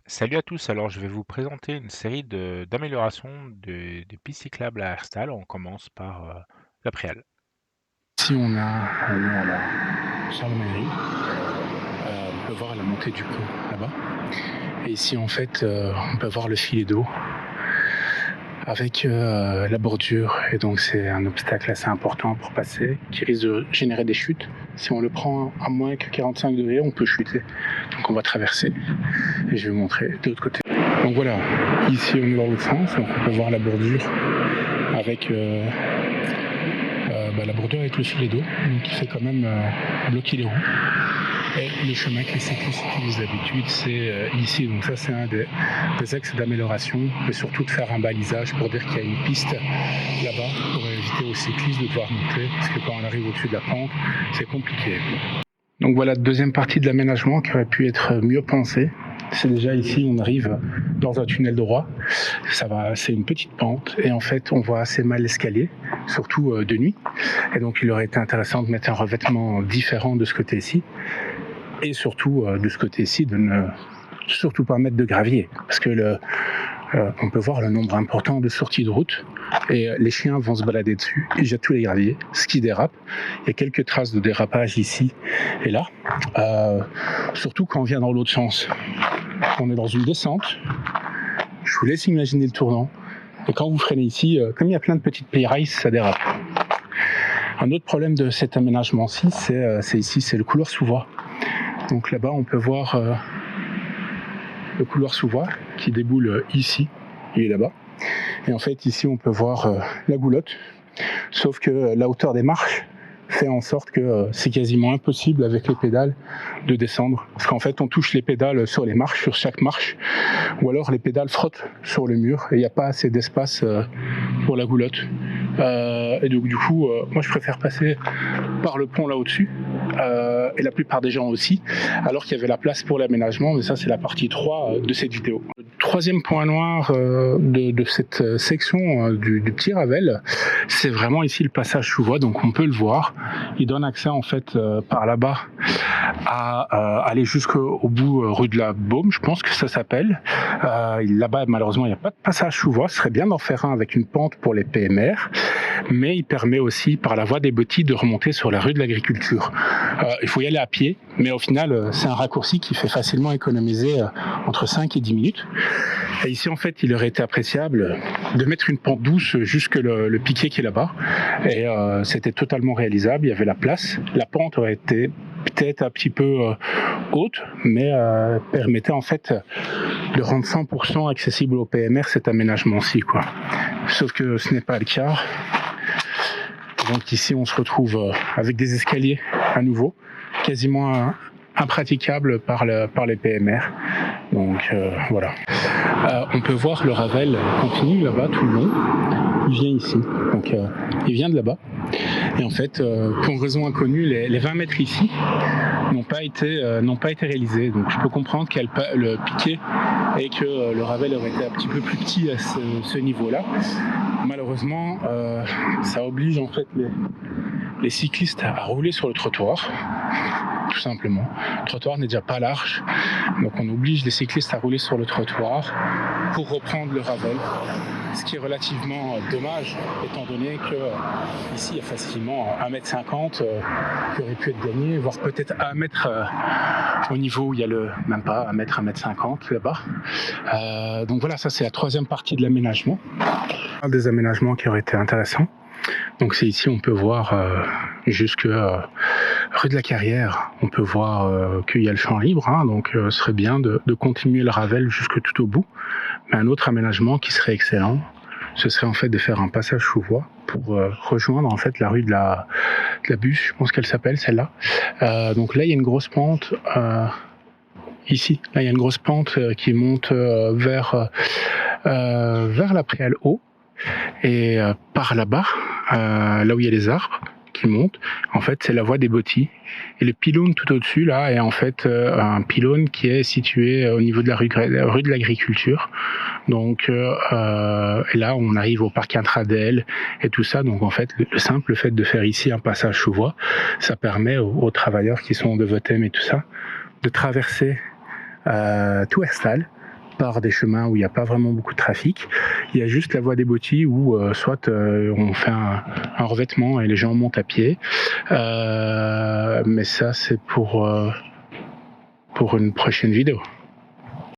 Salut à tous, alors je vais vous présenter une série d'améliorations des pistes cyclables à Herstal. On commence par la préale. Ici, on est à la Charlemagne, on peut voir la montée du pont là-bas. Et ici, en fait, on peut voir le filet d'eau avec la bordure. Et donc, c'est un obstacle assez important pour passer qui risque de générer des chutes. Si on le prend à moins que 45 degrés, on peut chuter. Donc, on va traverser. Et je vais vous montrer de l'autre côté. Donc voilà, ici, on est dans l'autre sens. Donc, on peut voir la bordure avec la bordure avec le filet d'eau, donc qui fait quand même bloquer les roues. Et le chemin que les cyclistes utilisent d'habitude, c'est ici. Donc ça, c'est un des axes d'amélioration, mais surtout de faire un balisage pour dire qu'il y a une piste là-bas pour éviter aux cyclistes de devoir monter, parce que quand on arrive au-dessus de la pente, c'est compliqué. Donc voilà, deuxième partie de l'aménagement qui aurait pu être mieux pensée. C'est déjà ici, on arrive dans un tunnel droit. C'est une petite pente et en fait, on voit assez mal l'escalier, surtout de nuit. Et donc, il aurait été intéressant de mettre un revêtement différent de ce côté-ci. Et surtout, de ce côté-ci, de ne surtout pas mettre de gravier. Parce que on peut voir le nombre important de sorties de route et les chiens vont se balader dessus. Ils jettent tous les graviers, ce qui dérape. Il y a quelques traces de dérapage ici et là. Surtout quand on vient dans l'autre sens. On est dans une descente. Je vous laisse imaginer le tournant. Et quand vous freinez ici, comme il y a plein de petites rails, ça dérape. Un autre problème de cet aménagement-ci, c'est ici, c'est le couloir sous voie. Donc là-bas, on peut voir le couloir sous voie qui déboule ici, il est là-bas. Et en fait, ici, on peut voir la goulotte, sauf que la hauteur des marches fait en sorte que c'est quasiment impossible avec les pédales de descendre. Parce qu'en fait, on touche les pédales sur les marches, sur chaque marche, ou alors les pédales frottent sur le mur et il n'y a pas assez d'espace pour la goulotte. Et donc du coup, moi je préfère passer par le pont là au-dessus, et la plupart des gens aussi, alors qu'il y avait la place pour l'aménagement, mais ça c'est la partie 3 de cette vidéo. Le troisième point noir de cette section du petit Ravel, c'est vraiment ici le passage sous voie, donc on peut le voir. Il donne accès en fait par là-bas à aller jusqu'au bout rue de la Baume, je pense que ça s'appelle. Là-bas, malheureusement, il n'y a pas de passage sous voie. Ce serait bien d'en faire un avec une pente pour les PMR, mais il permet aussi, par la voie des Bottis, de remonter sur la rue de l'Agriculture. Il faut y aller à pied, mais au final, c'est un raccourci qui fait facilement économiser entre 5 et 10 minutes. Et ici, en fait, il aurait été appréciable de mettre une pente douce jusque le piquet qui est là-bas. Et c'était totalement réalisable. Il y avait la place. La pente aurait été peut-être un petit peu haute, mais permettait en fait de rendre 100% accessible au PMR cet aménagement-ci, quoi. Sauf que ce n'est pas le cas. Donc ici, on se retrouve avec des escaliers à nouveau, quasiment impraticables par les PMR. Donc voilà. On peut voir le Ravel continue là-bas tout le long. Il vient ici. Donc il vient de là-bas. Et en fait, pour une raison inconnue, les 20 mètres ici n'ont pas été réalisés. Donc je peux comprendre qu'il y a le piquet et que le Ravel aurait été un petit peu plus petit à ce niveau-là. Malheureusement, ça oblige en fait les cyclistes à rouler sur le trottoir, tout simplement. Le trottoir n'est déjà pas large, donc on oblige les cyclistes à rouler sur le trottoir pour reprendre le Ravel, ce qui est relativement dommage, étant donné que ici il y a facilement 1,50 m qui aurait pu être gagné, voire peut-être 1 mètre au niveau où il y a même pas 1,50 m là-bas. Donc voilà, ça c'est la troisième partie de l'aménagement. Un des aménagements qui aurait été intéressant. Donc c'est ici, on peut voir jusque rue de la Carrière, on peut voir qu'il y a le champ libre, hein, donc ce serait bien de continuer le Ravel jusque tout au bout. Mais un autre aménagement qui serait excellent, ce serait en fait de faire un passage sous voie pour rejoindre en fait la rue de la Bûche, je pense qu'elle s'appelle celle-là. Donc là il y a une grosse pente. Ici, là il y a une grosse pente qui monte vers la Préale haut. Et par là-bas, là où il y a les arbres qui montent, en fait, c'est la voie des Bottis. Et le pylône tout au-dessus, là, est en fait un pylône qui est situé au niveau de la rue de l'Agriculture. Donc et là, on arrive au parc Intradel et tout ça. Donc en fait, le simple fait de faire ici un passage sous voie, ça permet aux travailleurs qui sont de Votem et tout ça, de traverser tout Herstal par des chemins où il n'y a pas vraiment beaucoup de trafic. Il y a juste la voie des bottis où soit on fait un revêtement et les gens montent à pied. Mais ça, c'est pour une prochaine vidéo.